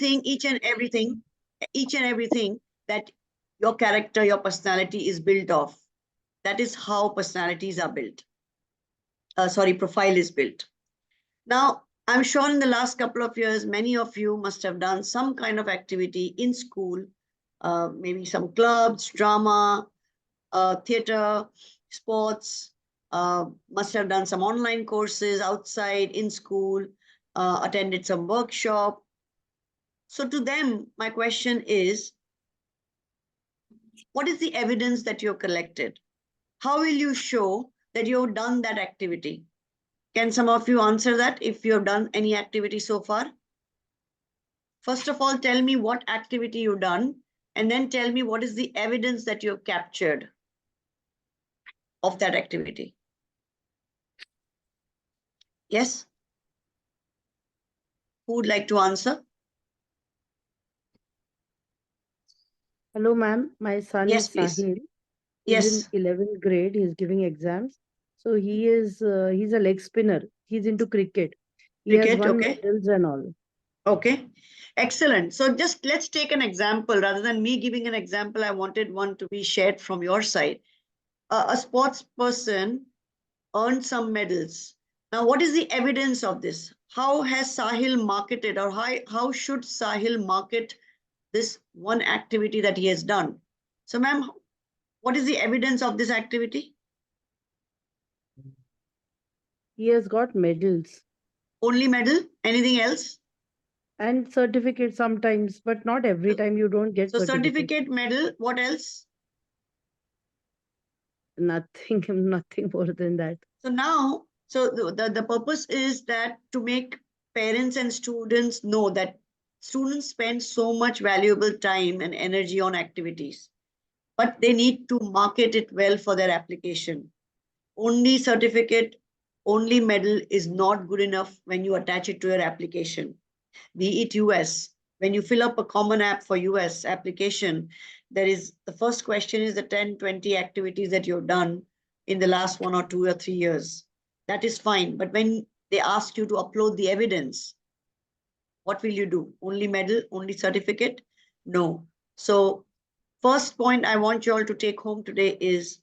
each and everything that your character, your personality is built of. That is how personalities are built. Profile is built. Now, I'm sure in the last couple of years, many of you must have done some kind of activity in school, maybe some clubs, drama, theater, sports, must have done some online courses outside, in school, attended some workshop. So to them, my question is, what is the evidence that you've collected? How will you show that you've done that activity? Can some of you answer that if you have done any activity so far? First of all, tell me what activity you've done, and then tell me what is the evidence that you've captured of that activity. Yes? Who would like to answer? Hello, ma'am. My son Yes, is please. Sahil. Yes. He's in 11th grade. He's giving exams. So he's a leg spinner. He's into cricket. He has Cricket, won okay. medals and all. Okay, excellent. So just let's take an example. Rather than me giving an example, I wanted one to be shared from your side. A sports person earned some medals. Now, what is the evidence of this? How has Sahil marketed, or how should Sahil market this one activity that he has done? So, ma'am, what is the evidence of this activity? He has got medals Only medal? Anything else? and certificates sometimes, but not every time you don't get So certificate. certificate, medal, what else? Nothing, nothing more than that. So now, so the purpose is that to make parents and students know that students spend so much valuable time and energy on activities, but they need to market it well for their application. Only certificate, only medal is not good enough when you attach it to your application. Be it US, when you fill up a common app for US application, there is the first question is the 10, 20 activities that you've done in the last 1 or 2 or 3 years. That is fine. But when they ask you to upload the evidence, what will you do? Only medal, only certificate? No. So first point I want you all to take home today is,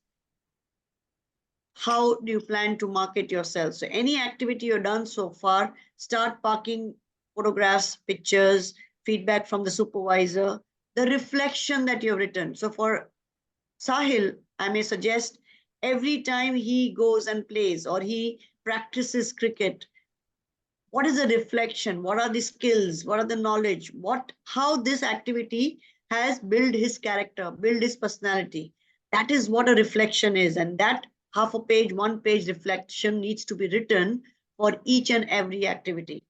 how do you plan to market yourself? So any activity you've done so far, start parking photographs, pictures, feedback from the supervisor, the reflection that you've written. So for Sahil, I may suggest every time he goes and plays or he practices cricket, what is the reflection? What are the skills? What are the knowledge? How this activity has built his character, built his personality. That is what a reflection is. And that half a page, 1 page reflection needs to be written for each and every activity.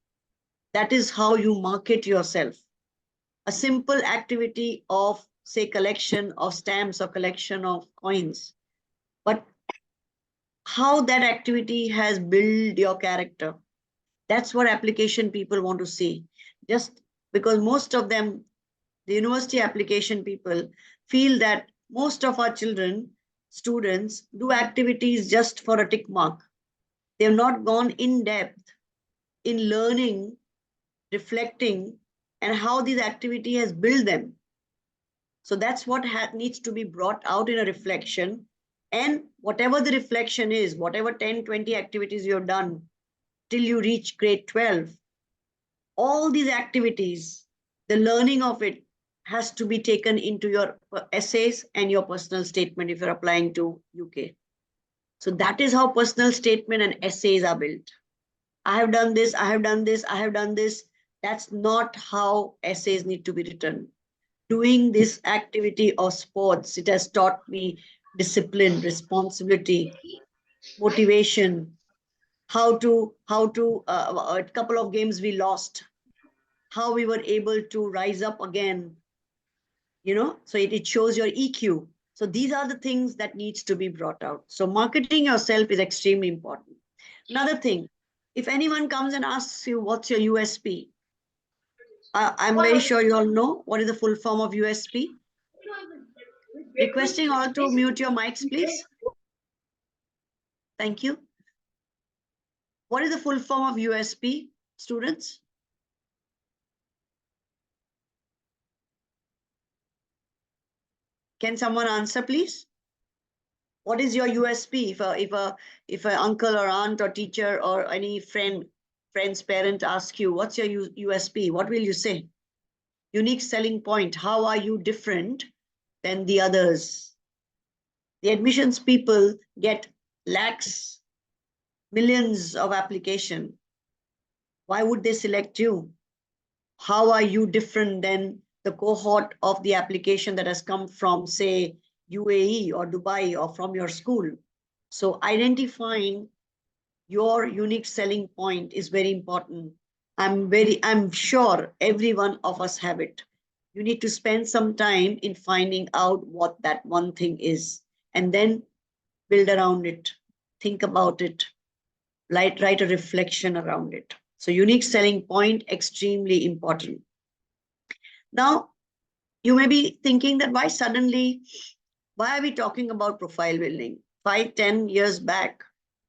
That is how you market yourself. A simple activity of, say, collection of stamps or collection of coins. But how that activity has built your character. That's what application people want to see. Just because most of them, the university application people, feel that most of our children, students, do activities just for a tick mark. They have not gone in depth in learning, reflecting, and how this activity has built them. So that's what needs to be brought out in a reflection. And whatever the reflection is, whatever 10, 20 activities you have done till you reach grade 12, all these activities, the learning of it has to be taken into your essays and your personal statement if you're applying to UK. So that is how personal statement and essays are built. I have done this, I have done this, I have done this. That's not how essays need to be written. Doing this activity of sports, it has taught me discipline, responsibility, motivation, how to a couple of games we lost, how we were able to rise up again, so it shows your EQ. So these are the things that needs to be brought out. So marketing yourself is extremely important. Another thing, if anyone comes and asks you what's your USP, I'm very sure you all know what is the full form of USP. Requesting all to mute your mics, please. Thank you. What is the full form of USP, students? Can someone answer, please? What is your USP? If a uncle or aunt or teacher or any friend's parent ask you, what's your USP? What will you say? Unique selling point. How are you different than the others? The admissions people get lakhs, millions of application. Why would they select you? How are you different than the cohort of the application that has come from, say, UAE or Dubai or from your school? So identifying your unique selling point is very important. I'm sure every one of us have it. You need to spend some time in finding out what that one thing is, and then build around it, think about it, write a reflection around it. So unique selling point, extremely important. Now, you may be thinking that why are we talking about profile building? 5, 10 years back,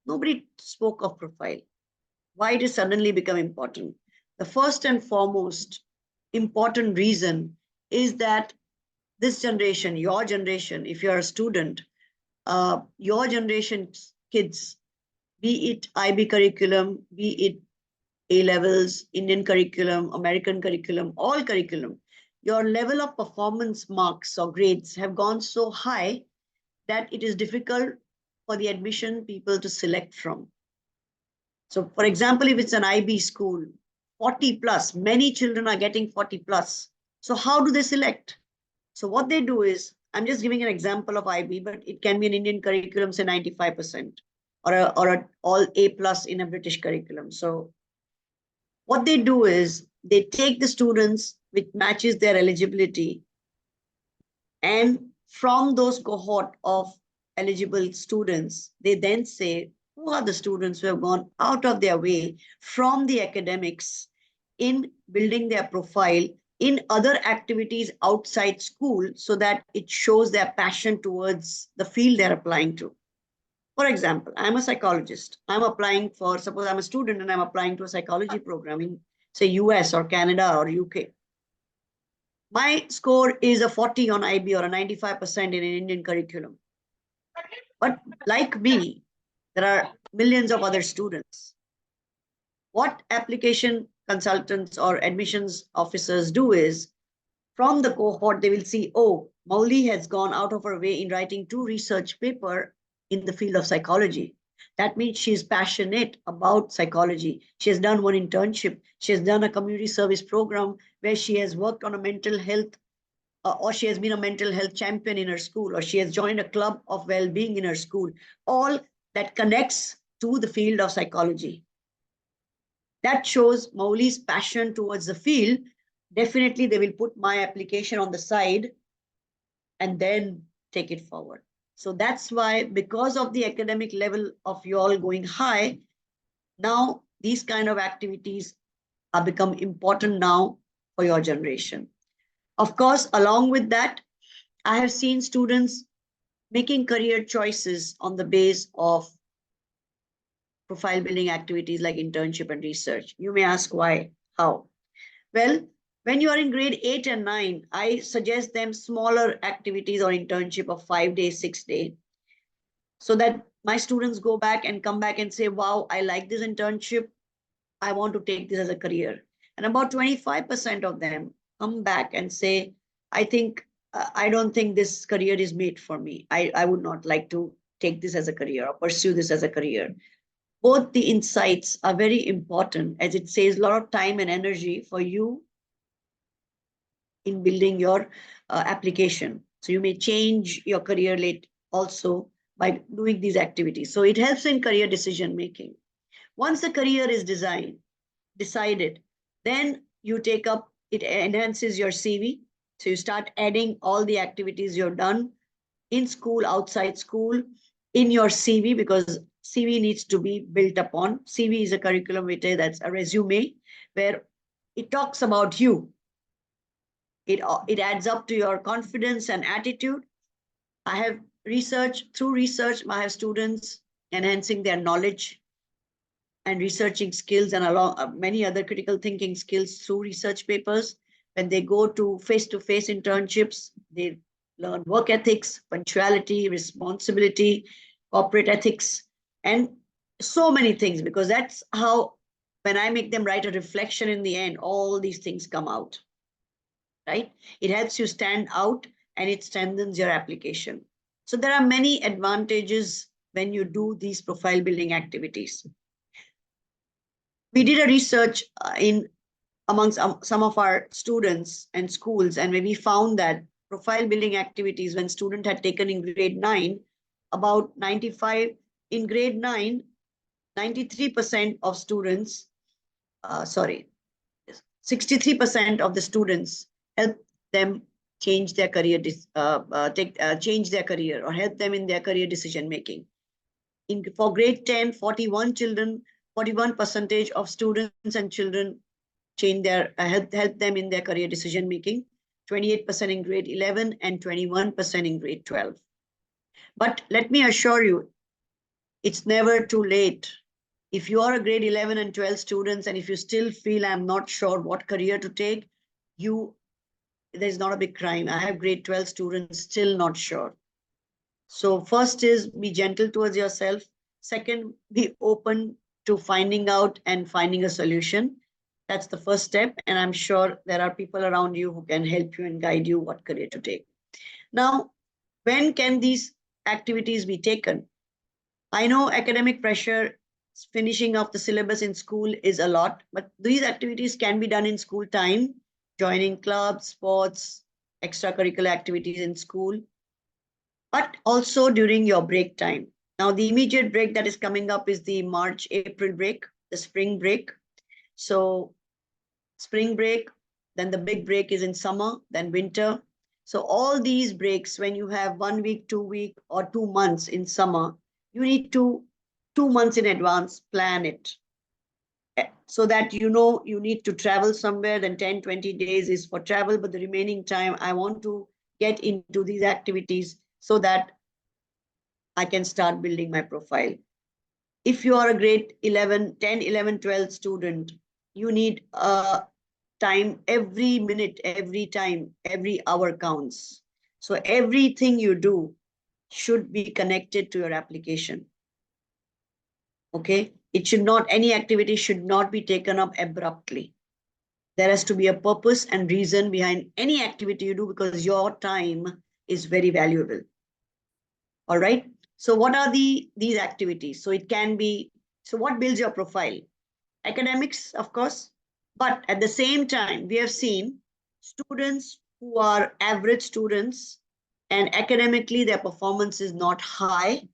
nobody spoke of profile. Why it has suddenly become important? The first and foremost important reason is that this generation, your generation, if you're a student, your generation's kids, be it IB curriculum, be it A levels, Indian curriculum, American curriculum, all curriculum, your level of performance marks or grades have gone so high that it is difficult for the admission people to select from. So for example, if it's an IB school, 40 plus, many children are getting 40 plus. So how do they select? So what they do is, I'm just giving an example of IB, but it can be an Indian curriculum, say 95%, or a all A plus in a British curriculum. So what they do is they take the students which matches their eligibility, and from those cohort of eligible students, they then say, who are the students who have gone out of their way from the academics in building their profile in other activities outside school, so that it shows their passion towards the field they're applying to. For example, I'm a psychologist. I'm applying for, suppose I'm a student and I'm applying to a psychology program in, say, US or Canada or UK. My score is a 40 on IB or a 95% in an Indian curriculum. But like me, there are millions of other students. What application consultants or admissions officers do is, from the cohort, they will see, oh, Mauli has gone out of her way in writing 2 research papers in the field of psychology. That means she's passionate about psychology. She has done one internship. She has done a community service program where she has worked on a mental health, or she has been a mental health champion in her school, or she has joined a club of well-being in her school. All that connects to the field of psychology. That shows Mauli's passion towards the field. Definitely, they will put my application on the side and then take it forward. So that's why, because of the academic level of you all going high, now these kind of activities are become important now for your generation. Of course, along with that, I have seen students making career choices on the base of profile building activities like internship and research. You may ask why, how? Well, when you are in grade 8 and 9, I suggest them smaller activities or internship of 5 days, 6 days, so that my students go back and come back and say, wow, I like this internship. I want to take this as a career. And about 25% of them come back and say, I don't think this career is made for me. I would not like to take this as a career or pursue this as a career. Both the insights are very important, as it saves a lot of time and energy for you in building your application. So you may change your career late also by doing these activities. So it helps in career decision making. Once the career is decided, then you take up, it enhances your CV. So you start adding all the activities you've done in school, outside school, in your CV, because CV needs to be built upon. CV is a curriculum vitae, that's a resume where it talks about you. It adds up to your confidence and attitude. I have through research, I have students enhancing their knowledge and researching skills and along many other critical thinking skills through research papers. When they go to face-to-face internships, they learn work ethics, punctuality, responsibility, corporate ethics, and so many things, because that's how, when I make them write a reflection in the end, all these things come out, right? It helps you stand out and it strengthens your application. So there are many advantages when you do these profile building activities. We did a research in amongst some of our students and schools, and we found that profile building activities, when student had taken in grade 9, about 95 in grade 9, 93% of students, sorry, 63% of the students help them change their career, change their career, or help them in their career decision making. For grade 10, 41 children, 41 percentage of students and children change their help them in their career decision making. 28% in grade 11 and 21% in grade 12. But let me assure you, it's never too late. If you are a grade 11 and 12 students, and if you still feel I'm not sure what career to take, there's not a big crime. I have grade 12 students still not sure. So first is be gentle towards yourself. Second, be open to finding out and finding a solution. That's the first step. And I'm sure there are people around you who can help you and guide you what career to take. Now, when can these activities be taken? I know academic pressure, finishing off the syllabus in school is a lot, but these activities can be done in school time, joining clubs, sports, extracurricular activities in school, but also during your break time. Now, the immediate break that is coming up is the March-April break, the spring break. So spring break, then the big break is in summer, then winter. So all these breaks, when you have 1 week, 2 week, or 2 months in summer, you need to 2 months in advance plan it, so that you know you need to travel somewhere. Then 10, 20 days is for travel, but the remaining time I want to get into these activities so that I can start building my profile. If you are a grade 11, 10, 11, 12 student, you need a time. Every minute, every time, every hour counts. So everything you do should be connected to your application. Okay? It should not, any activity should not be taken up abruptly. There has to be a purpose and reason behind any activity you do, because your time is very valuable. All right. So what are these activities? So it can be, so what builds your profile? Academics, of course, but at the same time, we have seen students who are average students and academically their performance is not high.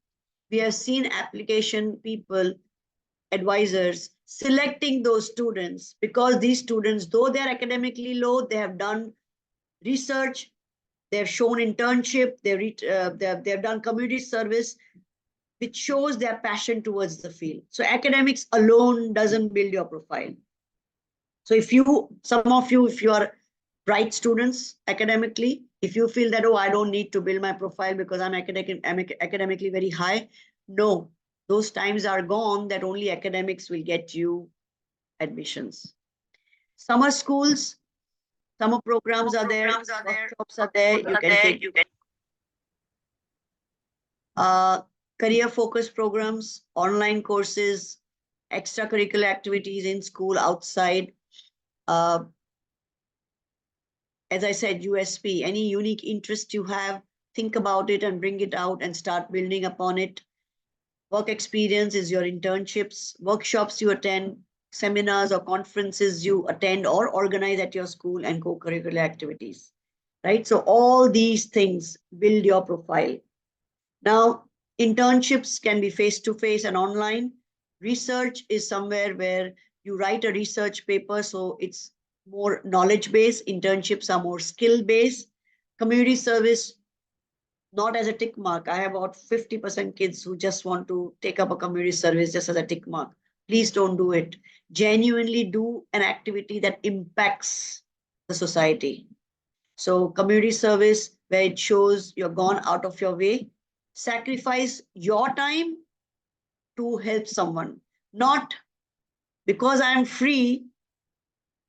We have seen application people, advisors, selecting those students, because these students, though they're academically low, they have done research, they've shown internship, they've done community service, which shows their passion towards the field. So academics alone doesn't build your profile. So if some of you, if you are bright students academically, if you feel that, oh, I don't need to build my profile because I'm academically very high, no, those times are gone that only academics will get you admissions. Summer schools, summer programs are there, workshops are there, you can take career focused programs, online courses, extracurricular activities in school, outside. As I said, USP, any unique interest you have, think about it and bring it out and start building upon it. Work experience is your internships, workshops you attend, seminars or conferences you attend or organize at your school, and co-curricular activities, right? So all these things build your profile. Now, internships can be face-to-face and online. Research is somewhere where you write a research paper, so it's more knowledge-based. Internships are more skill-based. Community service, not as a tick mark. I have about 50% kids who just want to take up a community service just as a tick mark. Please don't do it. Genuinely do an activity that impacts the society. So community service, where it shows you're gone out of your way, sacrifice your time to help someone, not because I'm free,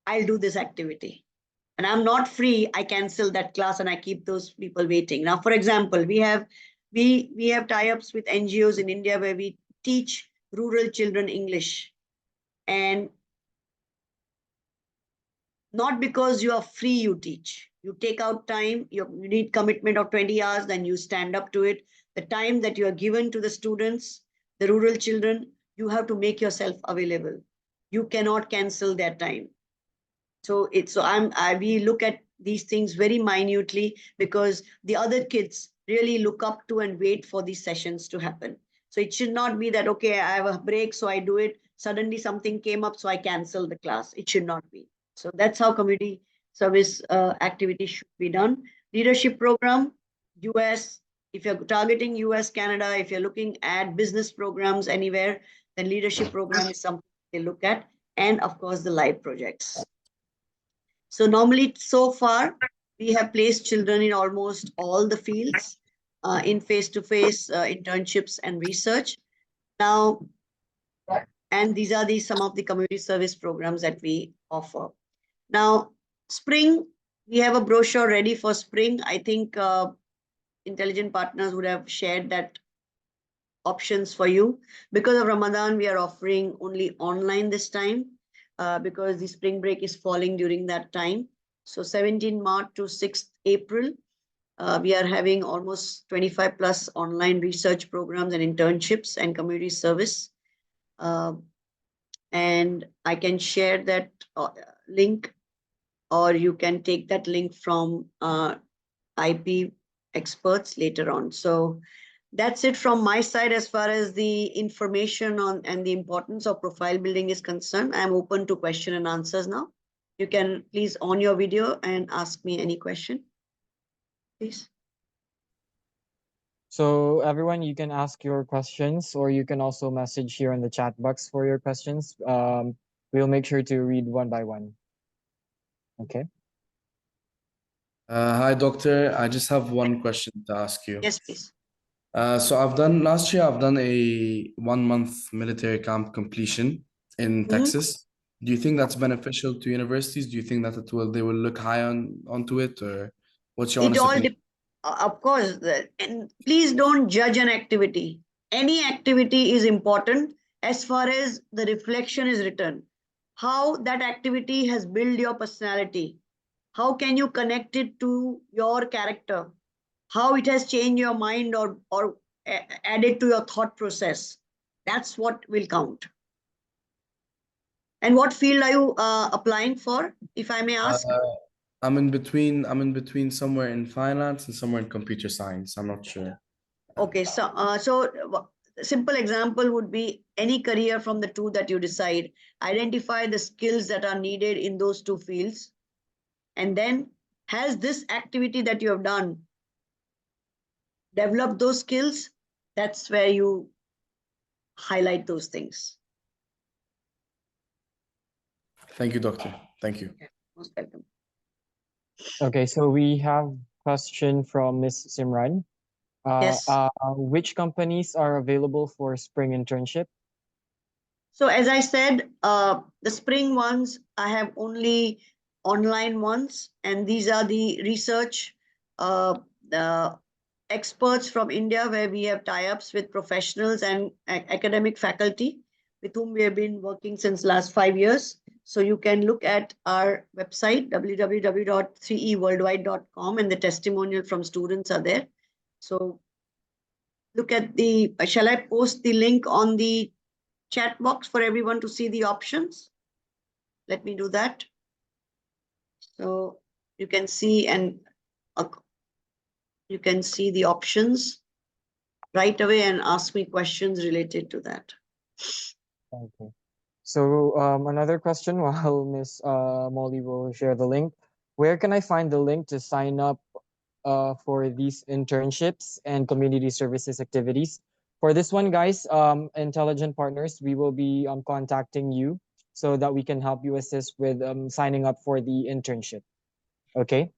I'll do this activity. and I'm not free, I cancel that class and I keep those people waiting. Now, for example, we have tie-ups with NGOs in India where we teach rural children English. And not because you are free, you teach. You take out time, you need commitment of 20 hours, then you stand up to it. The time that you are given to the students, the rural children, you have to make yourself available. You cannot cancel that time. So we look at these things very minutely because the other kids really look up to and wait for these sessions to happen. So it should not be that, okay, I have a break, so I do it. Suddenly something came up, so I cancel the class. It should not be. So that's how community service activity should be done. Leadership program, US, if you're targeting US, Canada, if you're looking at business programs anywhere, then leadership program is something they look at. And of course, the live projects. So normally, so far, we have placed children in almost all the fields in face-to-face internships and research. Now, and these are some of the community service programs that we offer. Now, spring, we have a brochure ready for spring. I think intelligent partners would have shared that options for you. Because of Ramadan, we are offering only online this time because the spring break is falling during that time. So 17 March to 6th April, we are having almost 25 plus online research programs and internships and community service. And I can share that link, or you can take that link from IP experts later on. So that's it from my side as far as the information on and the importance of profile building is concerned. I'm open to question and answers now. You can please on your video and ask me any question, please. So everyone, you can ask your questions, or you can also message here in the chat box for your questions. We'll make sure to read one by one. Okay. Hi, doctor. I just have one question to ask you. Yes, please. So last year, I've done a 1-month military camp completion in Texas. Do you think that's beneficial to universities? Do you think that they will look high onto it, or what's your honest opinion? Of course, and please don't judge an activity. Any activity is important as far as the reflection is written. How that activity has built your personality. How can you connect it to your character? How it has changed your mind or added to your thought process. That's what will count. And what field are you applying for, if I may ask? I'm in between somewhere in finance and somewhere in computer science. I'm not sure. Okay, so simple example would be any career from the two that you decide. Identify the skills that are needed in those two fields. And then has this activity that you have done developed those skills? That's where you highlight those things. Thank you, doctor. Thank you. Okay, most welcome. Okay, so we have question from Ms. Simran. Yes. Which companies are available for spring internship? So as I said, the spring ones, I have only online ones, and these are the research, the experts from India, where we have tie-ups with professionals and academic faculty with whom we have been working since last 5 years. So you can look at our website, www.3eworldwide.com, and the testimonial from students are there. So look at shall I post the link on the chat box for everyone to see the options? Let me do that. So you can see you can see the options right away and ask me questions related to that. Okay. So another question while Ms. Molly will share the link. Where can I find the link to sign up for these internships and community services activities? For this one, guys, Intelligent Partners, we will be contacting you so that we can help you assist with signing up for the internship. Okay.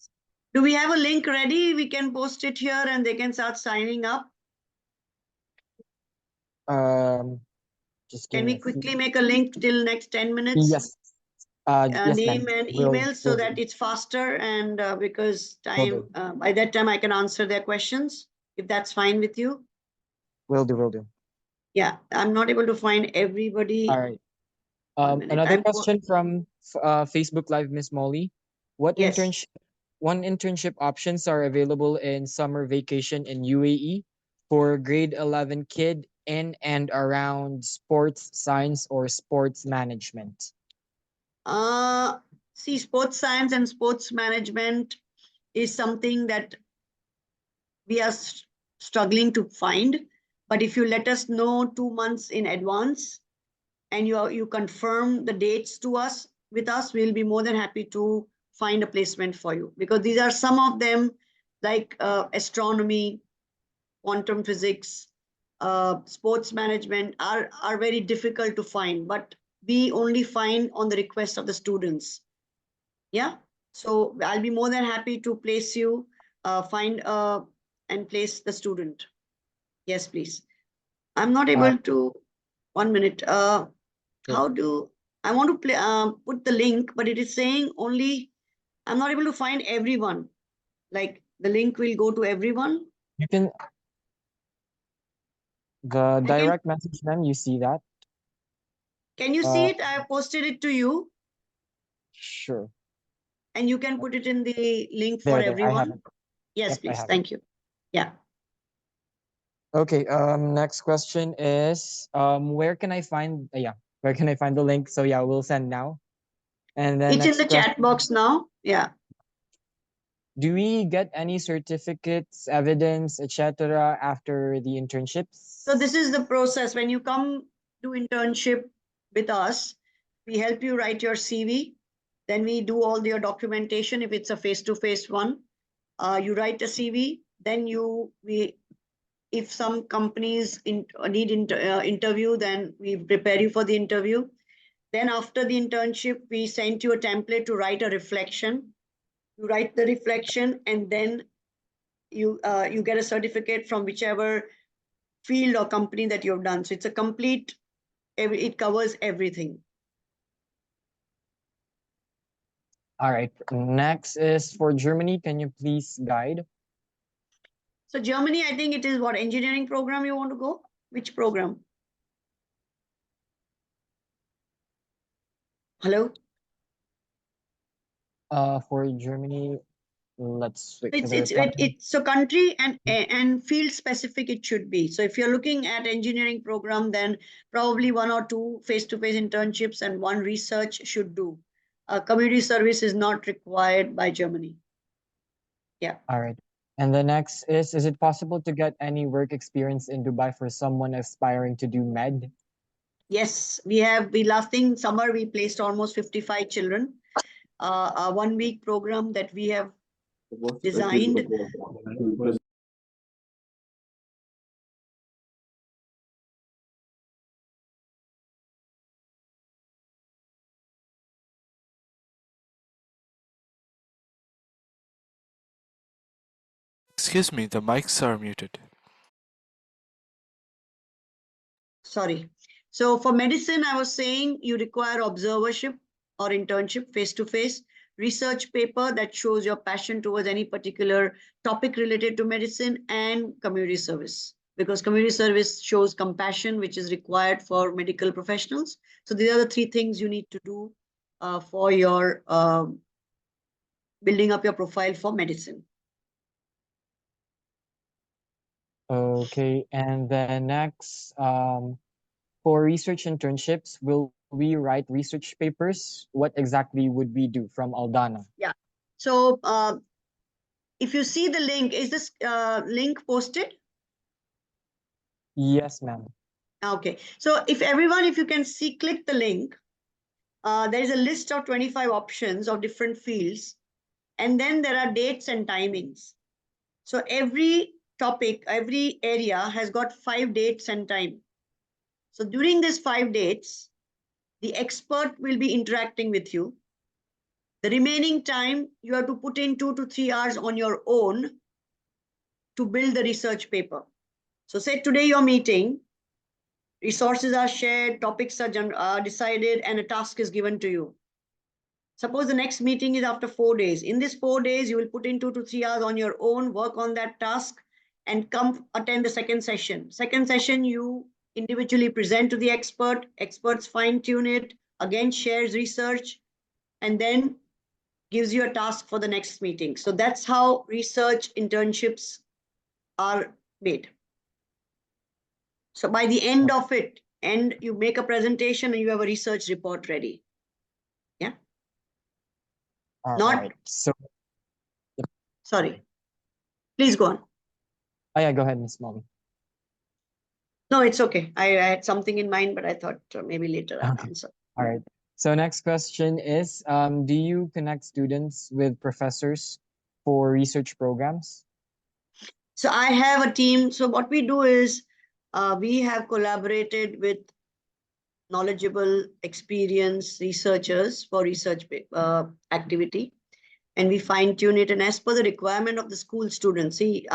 Do we have a link ready? We can post it here and they can start signing up. Just give Can me we a few- quickly make a link till next 10 minutes? Yes. Yes, name ma'am. and Will email so will that do. it's faster and because Will time, do. by that time I can answer their questions, if that's fine with you. Will do. Will do. Yeah, I'm not able to find everybody. All right. 1 minute. Another question from Facebook Live, Miss Molly. What Yes. internship options are available in summer vacation in UAE for grade 11 kid in and around sports science or sports management? See, sports science and sports management is something that we are struggling to find. But if you let us know 2 months in advance and you confirm the dates to us with us, we'll be more than happy to find a placement for you, because these are some of them like astronomy, quantum physics, sports management are very difficult to find, but we only find on the request of the students. Yeah. So I'll be more than happy to place you, find and place the student. Yes, please. I'm not Uh, able to, 1 minute. sure. How do I want to play, put the link, but it is saying only, I'm not able to find everyone. Like the link will go to everyone. You can the I can, direct message, ma'am. You see that? can you see Uh, it? I have posted it to you sure. and you can put it in the link for There. I have everyone. it. Yes, Yep, I please. have it. Thank you. Yeah. Okay. Next question is where can I find? Yeah, where can I find the link? So yeah, we'll send now. And then It's in next the question. chat box now. Yeah. Do we get any certificates, evidence, etc. after the internships? So this is the process. When you come to internship with us, we help you write your CV. Then we do all your documentation. If it's a face-to-face one, you write a CV. Then if some companies need interview, then we prepare you for the interview. Then after the internship, we send you a template to write a reflection. You write the reflection, and then you get a certificate from whichever field or company that you've done. So it's a complete, it covers everything. All right. Next is for Germany. Can you please guide? So Germany, I think it is what engineering program you want to go? Which program? Hello? For Germany, let's wait for It's the it's reply. it's so country and field specific it should be. So if you're looking at engineering program, then probably 1 or 2 face-to-face internships and 1 research should do. Community service is not required by Germany. Yeah. All right. And the next is it possible to get any work experience in Dubai for someone aspiring to do med? Yes, we last thing summer we placed almost 55 children. A 1 week program that we have designed. Excuse me, the mics are muted. Sorry. So for medicine, I was saying you require observership or internship face-to-face, research paper that shows your passion towards any particular topic related to medicine, and community service. Because community service shows compassion, which is required for medical professionals. So these are the 3 things you need to do for your building up your profile for medicine. Okay. And then next, for research internships, will we write research papers? What exactly would we do from Aldana? Yeah. So if you see the link, is this link posted? Yes, ma'am. Okay. So if you can see, click the link. There is a list of 25 options of different fields. And then there are dates and timings. So every topic, every area has got 5 dates and time. So during these 5 dates, the expert will be interacting with you. The remaining time, you have to put in 2 to 3 hours on your own to build the research paper. So say today you're meeting, resources are shared, topics are decided, and a task is given to you. Suppose the next meeting is after 4 days. In this 4 days, you will put in 2 to 3 hours on your own, work on that task, and come attend the second session. Second session, you individually present to the expert, experts fine tune it, again shares research, and then gives you a task for the next meeting. So that's how research internships are made. So by the end of it, and you make a presentation and you have a research report ready. Yeah. All Not- right. So, Sorry. Please go on. oh yeah, go ahead, Miss Molly. No, it's okay. I had something in mind, but I thought maybe later I'll Okay. answer. All right. So next question is, do you connect students with professors for research programs? So I have a team. So what we do is we have collaborated with knowledgeable, experienced researchers for research activity, and we fine tune it. And as per the requirement of the school students, see,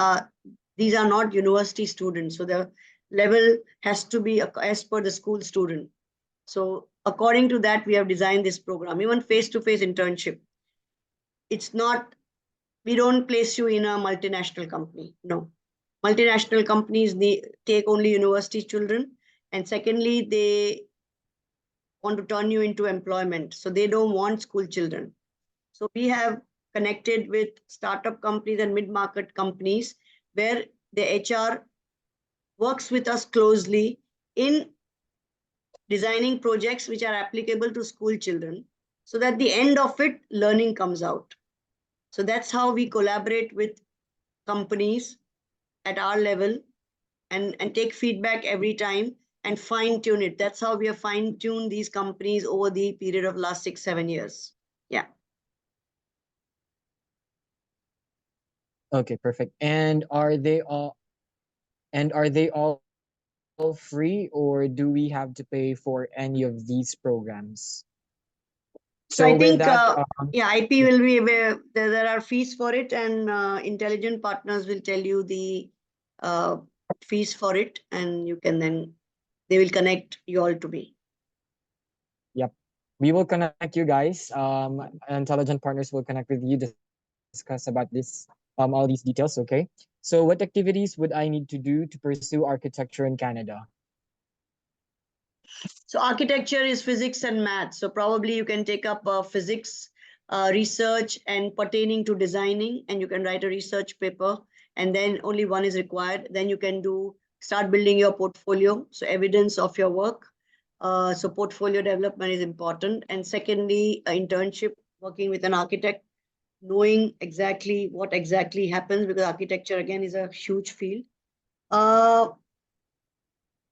these are not university students, so the level has to be as per the school student. So according to that, we have designed this program. Even face-to-face internship. It's not, we don't place you in a multinational company. No. Multinational companies take only university children. And secondly, they want to turn you into employment. So they don't want school children. So we have connected with startup companies and mid-market companies where the HR works with us closely in designing projects which are applicable to school children, so that the end of it, learning comes out. So that's how we collaborate with companies at our level and take feedback every time and fine tune it. That's how we have fine tuned these companies over the period of last 6-7 years. Yeah. Okay, perfect. And are they all free, or do we have to pay for any of these programs? So I with think, that, yeah, IP will be aware. There are fees for it, and intelligent partners will tell you the fees for it, and you can then, they will connect you all to me. we will connect you guys. Intelligent partners will connect with you, discuss about this, all these details. Okay. So what activities would I need to do to pursue architecture in Canada? So architecture is physics and math. So probably you can take up physics research and pertaining to designing, and you can write a research paper, and then only one is required. Then you can start building your portfolio. So evidence of your work. So portfolio development is important. And secondly, internship, working with an architect, knowing exactly what exactly happens, because architecture again is a huge field.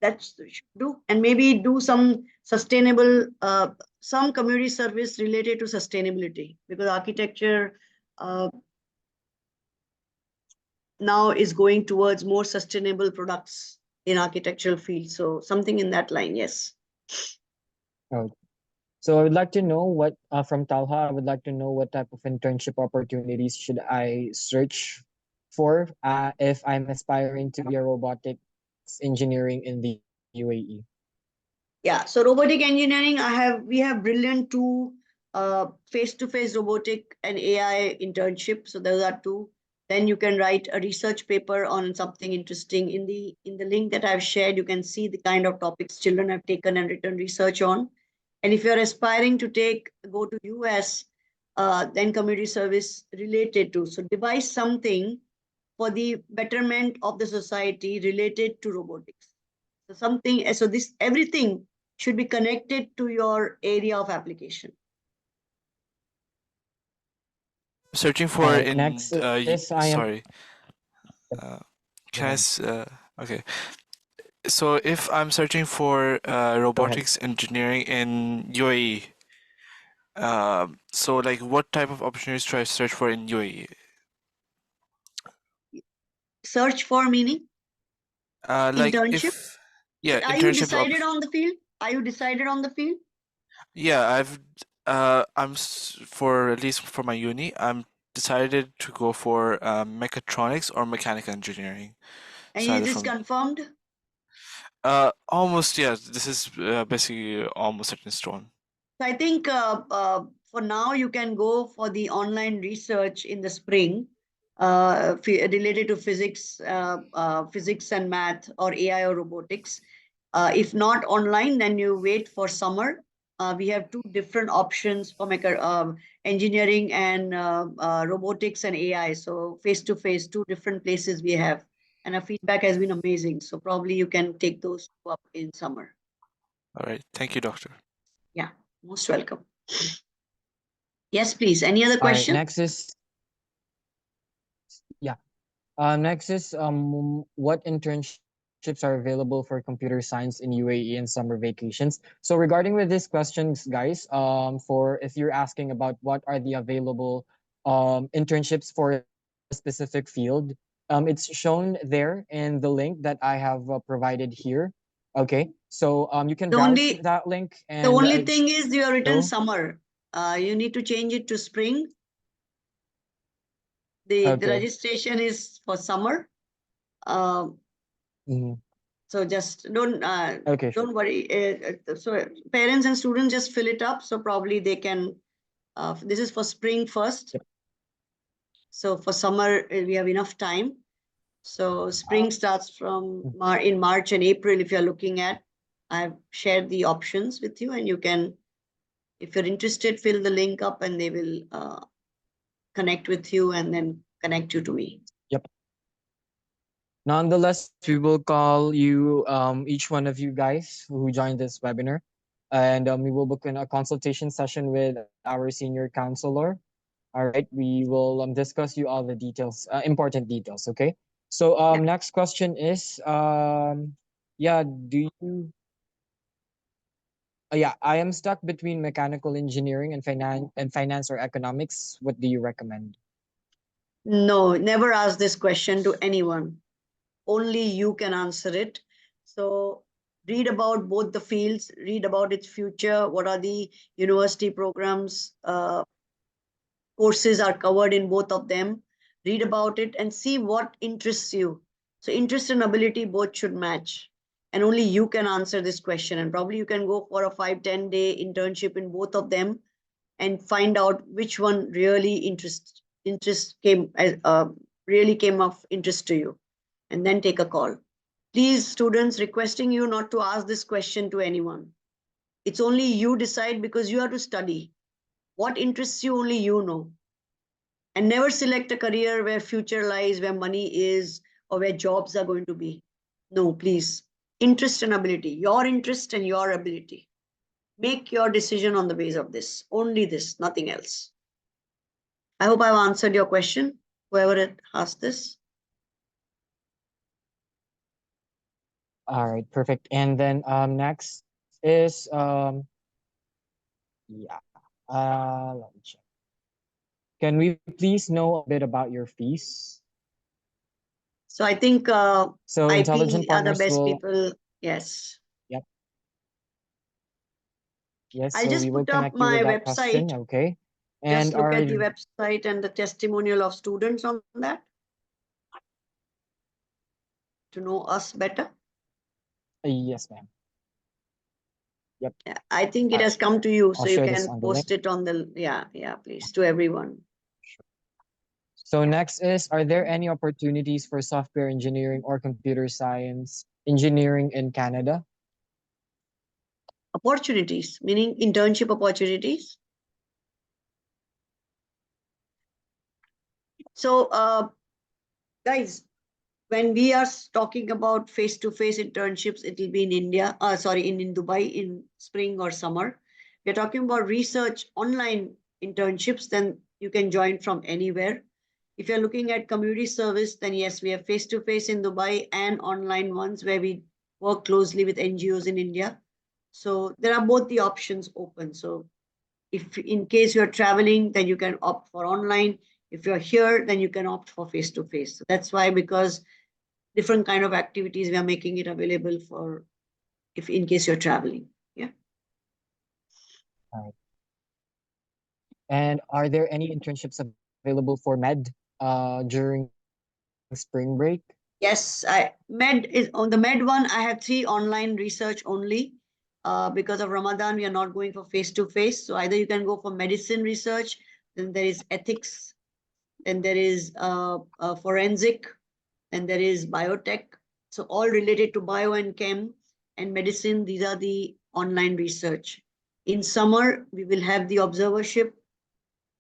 That's should do, and maybe do some sustainable, some community service related to sustainability, because architecture now is going towards more sustainable products in architectural field. So something in that line, yes. Oh, so I would like to know what from Talha. I would like to know what type of internship opportunities should I search for if I'm aspiring to be a robotics engineering in the UAE. Yeah, so robotic engineering, we have brilliant two face-to-face robotic and AI internship. So those are two. Then you can write a research paper on something interesting. In the link that I've shared, you can see the kind of topics children have taken and written research on. And if you're aspiring to go to US, then community service related to. So devise something for the betterment of the society related to robotics. So something, so this everything should be connected to your area of application. Searching for Alright, next is I am sorry. Can I okay. So if I'm searching for robotics engineering in UAE, so like what type of opportunities should I search for in UAE? Search for meaning? Like Internship? if yeah, Are you internships decided on the field? Are you decided on the field? yeah, for at least for my uni, I'm decided to go for mechatronics or mechanical engineering. And So is either this from confirmed? almost, yeah, this is basically almost set in stone. So I think for now, you can go for the online research in the spring related to physics and math or AI or robotics. If not online, then you wait for summer. We have two different options for engineering and robotics and AI. So face to face, two different places we have. And our feedback has been amazing. So probably you can take those two up in summer. All right. Thank you, doctor. Yeah, most welcome. Yes, please. Any other All right, question? next is yeah. Next is what internships are available for computer science in UAE in summer vacations? So regarding with these questions, guys, for if you're asking about what are the available internships for a specific field, it's shown there in the link that I have provided here. Okay, so you can The browse only that link the and only thing is you have written show. summer. You need to change it to spring. The Okay. registration is for summer. Um, Mhm. so just Okay, sure. don't worry. So parents and students just fill it up. So probably they can. This is for spring first. Yep. So for summer we have enough time. So spring starts from in March and April. If you're looking at, I've shared the options with you, and you can, if you're interested, fill the link up, and they will connect with you and then connect you to me. Yep. Nonetheless, we will call you, each one of you guys who joined this webinar, and we will book in a consultation session with our senior counselor. All right, we will discuss you all the details, important details. Okay. So Yeah. next question is, yeah, do you? Yeah, I am stuck between mechanical engineering and finance or economics. What do you recommend? No, never ask this question to anyone. Only you can answer it. So read about both the fields, read about its future, what are the university programs, courses are covered in both of them. Read about it and see what interests you. So interest and ability both should match. And only you can answer this question. And probably you can go for a 5-10 day internship in both of them and find out which one really really came of interest to you, and then take a call. Please, students, requesting you not to ask this question to anyone. It's only you decide, because you have to study. What interests you, only you know. And never select a career where future lies, where money is, or where jobs are going to be. No, please. Interest and ability, your interest and your ability. Make your decision on the base of this, only this, nothing else. I hope I've answered your question, whoever had asked this. All right, perfect. And then next is yeah. Let me check. Can we please know a bit about your fees? So I think So Intelligent IP are the Partners best will, people. Yes. yep, yes. I'll So we just will put up connect you my with that question. website. Okay. Just And look our, at the website and the testimonial of students on that to know us better. yes, ma'am. Yep. Yeah, I think All it right. has come to you, I'll so you share this can on the link. post it on the, yeah, please, to everyone. So next is, are there any opportunities for software engineering or computer science engineering in Canada? Opportunities, meaning internship opportunities. So, guys, when we are talking about face-to-face internships, it will be in India, in Dubai in spring or summer. We're talking about research online internships, then you can join from anywhere. If you're looking at community service, then yes, we have face-to-face in Dubai and online ones where we work closely with NGOs in India. So there are both the options open. So if in case you're traveling, then you can opt for online. If you're here, then you can opt for face-to-face. So that's why, because different kind of activities we are making it available for, if in case you're traveling. Yeah. All right. And are there any internships available for med during spring break? Yes, I med is on the med one. I have 3 online research only. Because of Ramadan, we are not going for face-to-face. So either you can go for medicine research, then there is ethics, then there is forensic, and there is biotech. So all related to bio and chem and medicine, these are the online research. In summer, we will have the observership,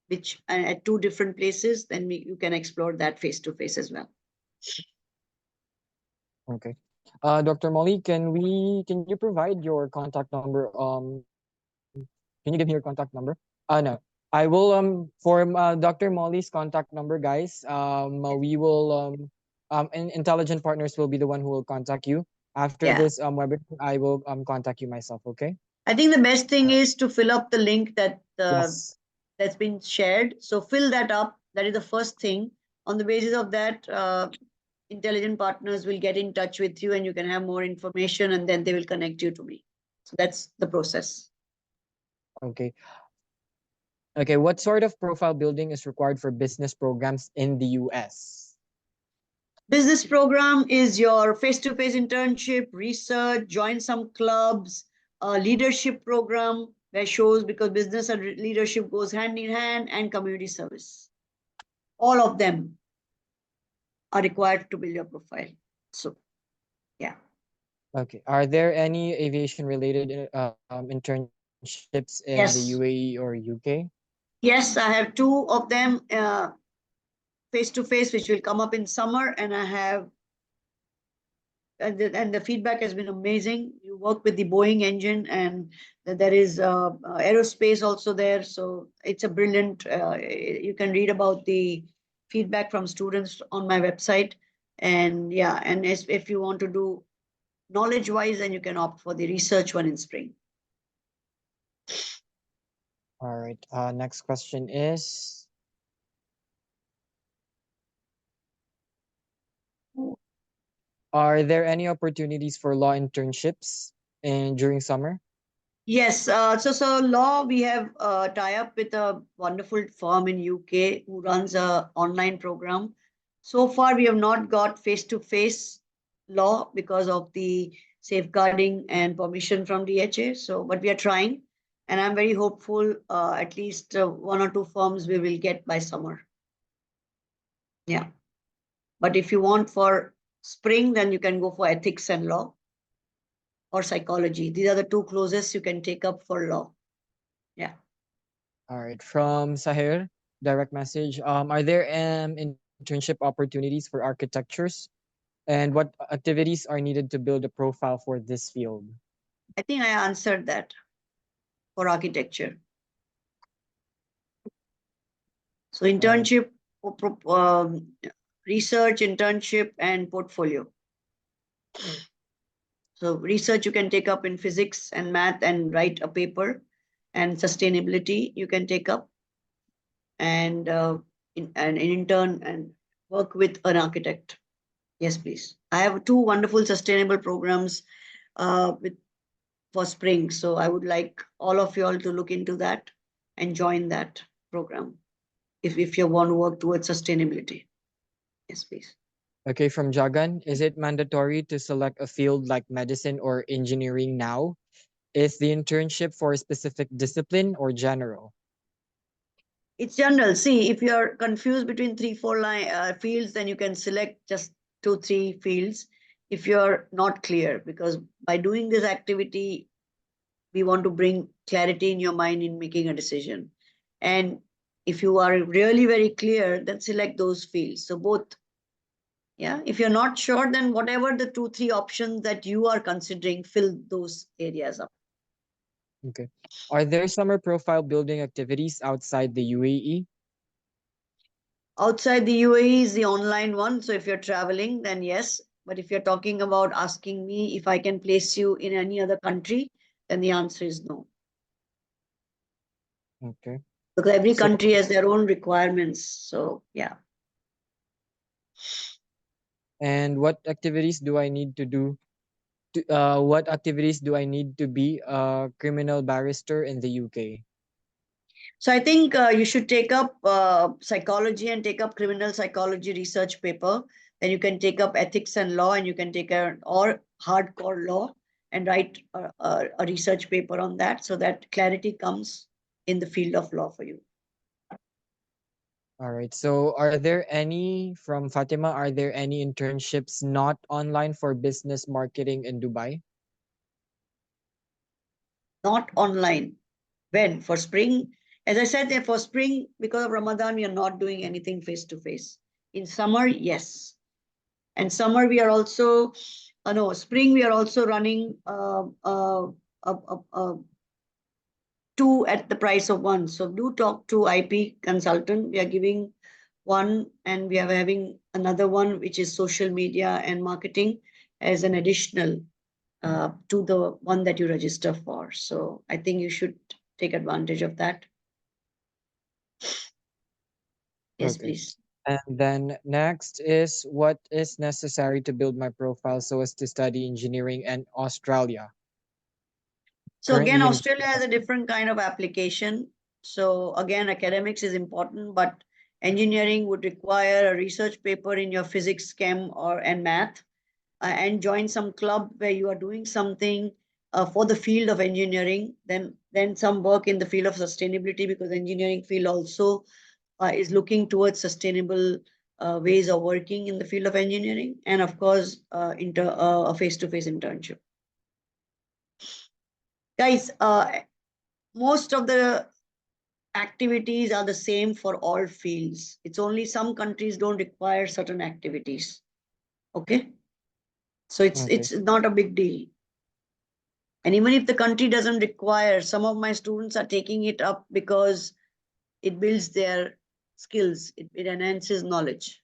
which at 2 different places, then you can explore that face-to-face as well. Okay. Dr. Molly, can you provide your contact number? Can you give me your contact number? No. I will for Dr. Molly's contact number, guys. We will Intelligent Partners will be the one who will contact you after Yeah. this webinar. I will contact you myself. Okay. I think the best thing is to fill up the link that Yes. that's been shared. So fill that up. That is the first thing. On the basis of that, Intelligent Partners will get in touch with you and you can have more information and then they will connect you to me. So that's the process. Okay. Okay. What sort of profile building is required for business programs in the US? Business program is your face-to-face internship, research, join some clubs, leadership program where shows, because business and leadership goes hand in hand, and community service. All of them are required to build your profile. So, yeah. Okay. Are there any aviation related internships in the Yes. UAE or UK? Yes, I have 2 of them face-to-face, which will come up in summer, and I have and the feedback has been amazing. You work with the Boeing engine, and there is aerospace also there. So it's a brilliant. You can read about the feedback from students on my website, and yeah, and if you want to do knowledge-wise, then you can opt for the research one in spring. All right. Next question is, are there any opportunities for law internships during summer? Yes, so law, we have tie up with a wonderful firm in UK who runs a online program. So far, we have not got face-to-face law because of the safeguarding and permission from DHA. So, but we are trying, and I'm very hopeful. At least 1 or 2 firms we will get by summer. Yeah, but if you want for spring, then you can go for ethics and law or psychology. These are the 2 closest you can take up for law. Yeah. All right. From Sahir, direct message. Are there internship opportunities for architectures? And what activities are needed to build a profile for this field? I think I answered that for architecture. So internship, research, internship, and portfolio. So research you can take up in physics and math and write a paper, and sustainability you can take up, and an intern and work with an architect. Yes, please. I have 2 wonderful sustainable programs for spring. So I would like all of you all to look into that and join that program if you want to work towards sustainability. Yes, please. Okay, from Jagan, is it mandatory to select a field like medicine or engineering now? Is the internship for a specific discipline or general? It's general. See, if you're confused between 3, 4 fields, then you can select just 2, 3 fields. If you're not clear, because by doing this activity, we want to bring clarity in your mind in making a decision. And if you are really very clear, then select those fields. So both. Yeah, if you're not sure, then whatever the 2, 3 options that you are considering, fill those areas up. Okay. Are there summer profile building activities outside the UAE? Outside the UAE is the online one. So if you're traveling, then yes. But if you're talking about asking me if I can place you in any other country, then the answer is no. Okay. Because every So- country has their own requirements. So yeah. And what activities do I need to do? What activities do I need to be a criminal barrister in the UK? So I think you should take up psychology and take up criminal psychology research paper. Then you can take up ethics and law, and you can take or hardcore law, and write a research paper on that so that clarity comes in the field of law for you. All right. So are there any, from Fatima, are there any internships not online for business marketing in Dubai? Not online. When? For spring? As I said, for spring, because of Ramadan, we are not doing anything face-to-face. In summer, yes. And summer, we are also, no, spring, we are also running two at the price of one. So do talk to IP consultant. We are giving one, and we are having another one, which is social media and marketing as an additional to the one that you register for. So I think you should take advantage of that. Yes, Okay. please. And then next is, what is necessary to build my profile so as to study engineering in Australia? So Currently again, in Australia has a different kind of application. So again, academics is important, but engineering would require a research paper in your physics, chem, and math, and join some club where you are doing something for the field of engineering. Then some work in the field of sustainability, because engineering field also is looking towards sustainable ways of working in the field of engineering, and of course, a face-to-face internship. Guys, most of the activities are the same for all fields. It's only some countries don't require certain activities. Okay? So Okay. it's not a big deal. And even if the country doesn't require, some of my students are taking it up because it builds their skills, it enhances knowledge,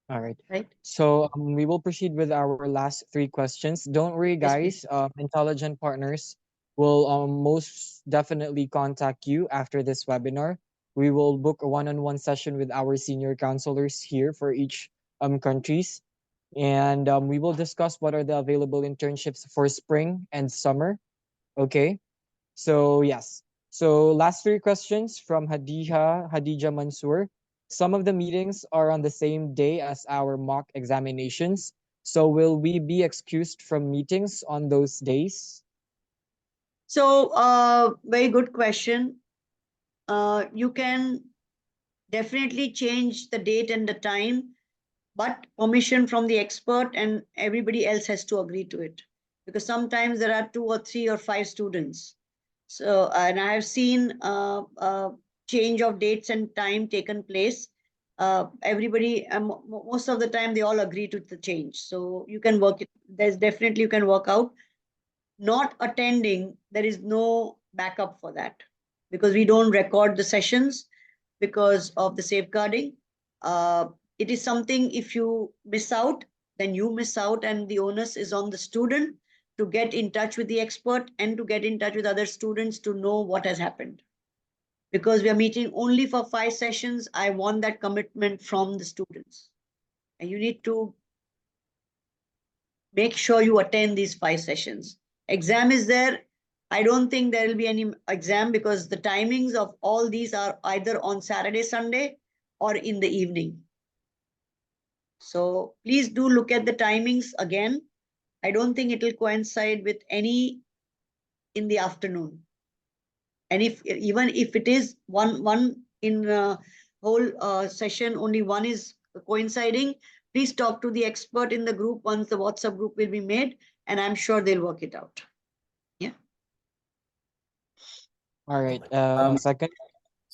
All right. right? So we will proceed with our last three questions. Don't worry, Yes, please. guys. Intelligent Partners will most definitely contact you after this webinar. We will book a one-on-one session with our senior counselors here for each countries, and we will discuss what are the available internships for spring and summer. Okay. So yes. So last three questions from Hadija Mansour. Some of the meetings are on the same day as our mock examinations. So will we be excused from meetings on those days? So very good question. You can definitely change the date and the time, but permission from the expert, and everybody else has to agree to it, because sometimes there are 2 or 3 or 5 students. So, and I have seen change of dates and time taken place. Everybody, most of the time, they all agree to the change. So you can work it. There's definitely, you can work out. Not attending, there is no backup for that, because we don't record the sessions because of the safeguarding. It is something, if you miss out, then you miss out, and the onus is on the student to get in touch with the expert and to get in touch with other students to know what has happened. Because we are meeting only for 5 sessions, I want that commitment from the students. And you need to make sure you attend these 5 sessions. Exam is there. I don't think there will be any exam, because the timings of all these are either on Saturday, Sunday, or in the evening. So please do look at the timings again. I don't think it will coincide with any in the afternoon. And even if it is one in whole session, only one is coinciding, please talk to the expert in the group once the WhatsApp group will be made, and I'm sure they'll work it out. Yeah. All right. Second.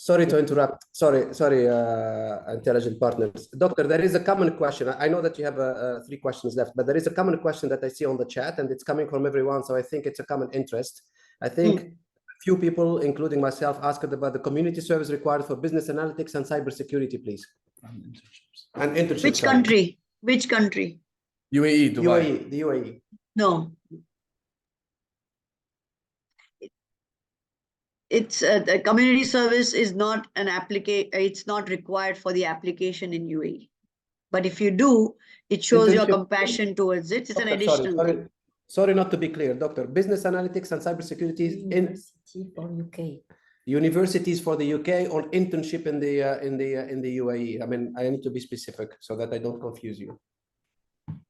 Sorry to interrupt. Sorry, intelligent partners. Doctor, there is a common question. I know that you have 3 questions left, but there is a common question that I see on the chat, and it's coming from everyone. So I think it's a common interest. I think few people, including myself, asked about the community service required for business analytics and cybersecurity, please. And internships. Which country? Which country? UAE, Dubai. UAE, the UAE. No. It's the community service is not an application. It's not required for the application in UAE. But if you do, it shows your compassion towards it. It's an additional thing. Sorry not to be clear, Doctor. Business analytics and cybersecurity University for UK. Universities for the UK, or internship in the UAE. I mean, I need to be specific so that I don't confuse you.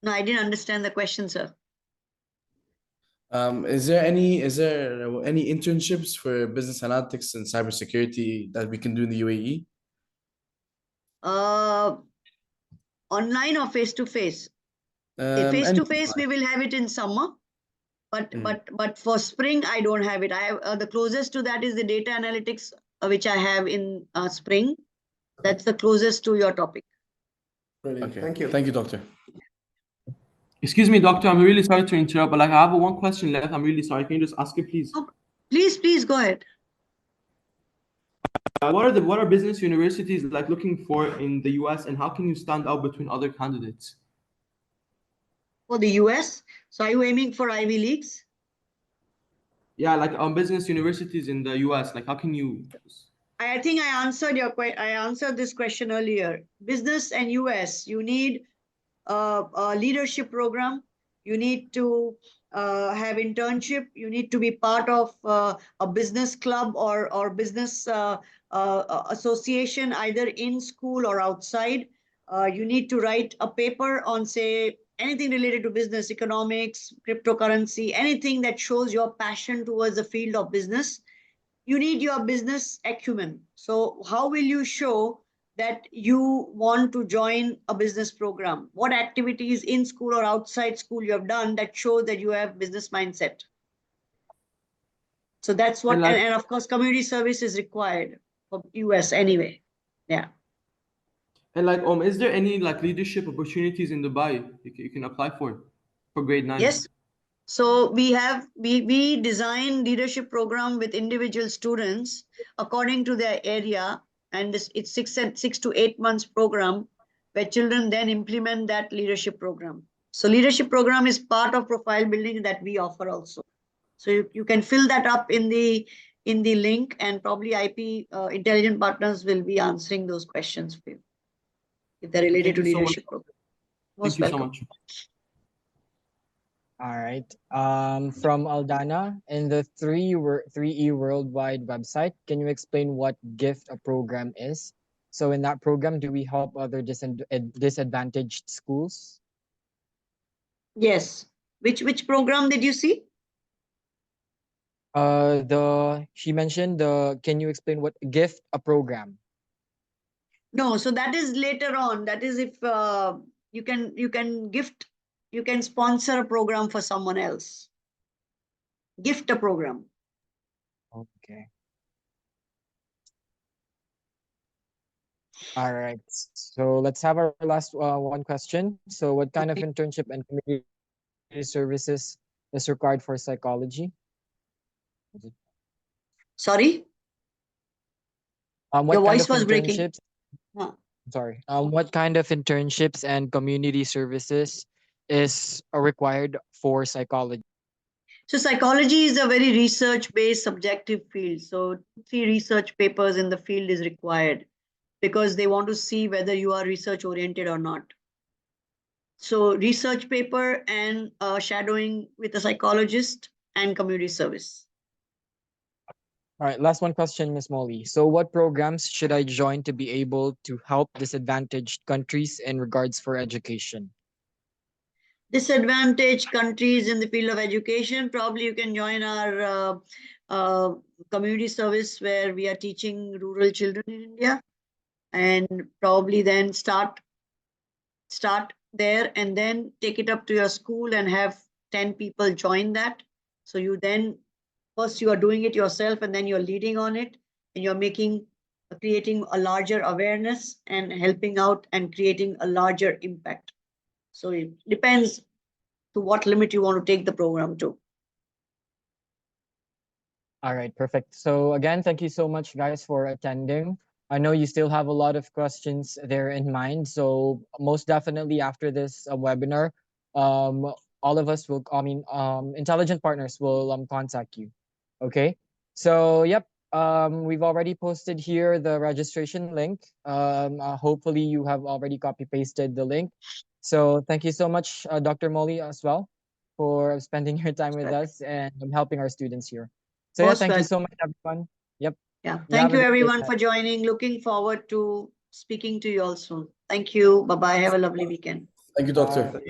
No, I didn't understand the question, sir. Is there any internships for business analytics and cybersecurity that we can do in the UAE? Online or face to face? Face to face, we will have it in summer. But for spring, I don't have it. I have the closest to that is the data analytics, which I have in spring. That's the closest to your topic. Brilliant. Okay. Thank you. Thank you, doctor. Excuse me, doctor, I'm really sorry to interrupt, but like I have one question left. I'm really sorry. Can you just ask it, please? Oh, please go ahead. What are business universities like looking for in the US, and how can you stand out between other candidates? For the US, so are you aiming for Ivy Leagues? Yeah, like business universities in the US, like how can you? I think I answered this question earlier. Business and US, you need a leadership program. You need to have internship. You need to be part of a business club or business association, either in school or outside. You need to write a paper on, say, anything related to business, economics, cryptocurrency, anything that shows your passion towards the field of business. You need your business acumen. So how will you show that you want to join a business program? What activities in school or outside school you have done that show that you have business mindset? So that's what, and of course, community service is required for US anyway. Yeah. And like is there any like leadership opportunities in Dubai you can apply for grade 9? Yes. So we design leadership program with individual students according to their area, and it's 6 to 8 months program where children then implement that leadership program. So leadership program is part of profile building that we offer also. So you can fill that up in the link, and probably IP Intelligent Partners will be answering those questions for you if they're related to leadership program. Most Thank you welcome. so much. All right. From Aldana, in the 3E Worldwide website, can you explain what GIFT a program is? So in that program, do we help other disadvantaged schools? Yes. Which program did you see? She mentioned can you explain what GIFT a program? No, so that is later on. That is if you can gift, you can sponsor a program for someone else. Gift a program. Okay. All right. So let's have our last one question. So what kind of internship and community services is required for psychology? Sorry? What Your kind voice of was breaking. internships? Huh. Sorry. What kind of internships and community services is required for psychology? So psychology is a very research-based subjective field. So 3 research papers in the field is required because they want to see whether you are research-oriented or not. So research paper and shadowing with a psychologist and community service. All right, last one question, Ms. Molly. So what programs should I join to be able to help disadvantaged countries in regards for education? Disadvantaged countries in the field of education, probably you can join our community service where we are teaching rural children in India, and probably then start there and then take it up to your school and have 10 people join that. So you then, first you are doing it yourself and then you're leading on it, and you're creating a larger awareness and helping out and creating a larger impact. So it depends to what limit you want to take the program to. All right, perfect. So again, thank you so much, guys, for attending. I know you still have a lot of questions there in mind. So most definitely after this webinar, all of us will, Intelligent Partners will contact you. Okay. So yep, we've already posted here the registration link. Hopefully you have already copy pasted the link. So thank you so much, Dr. Molly, as well, for spending your time with us and helping our students here. So yeah, thank you so much, everyone. Yep. Yeah, thank you everyone for joining. Looking forward to speaking to you all soon. Thank you. Bye-bye. Have a lovely weekend. Thank you, doctor.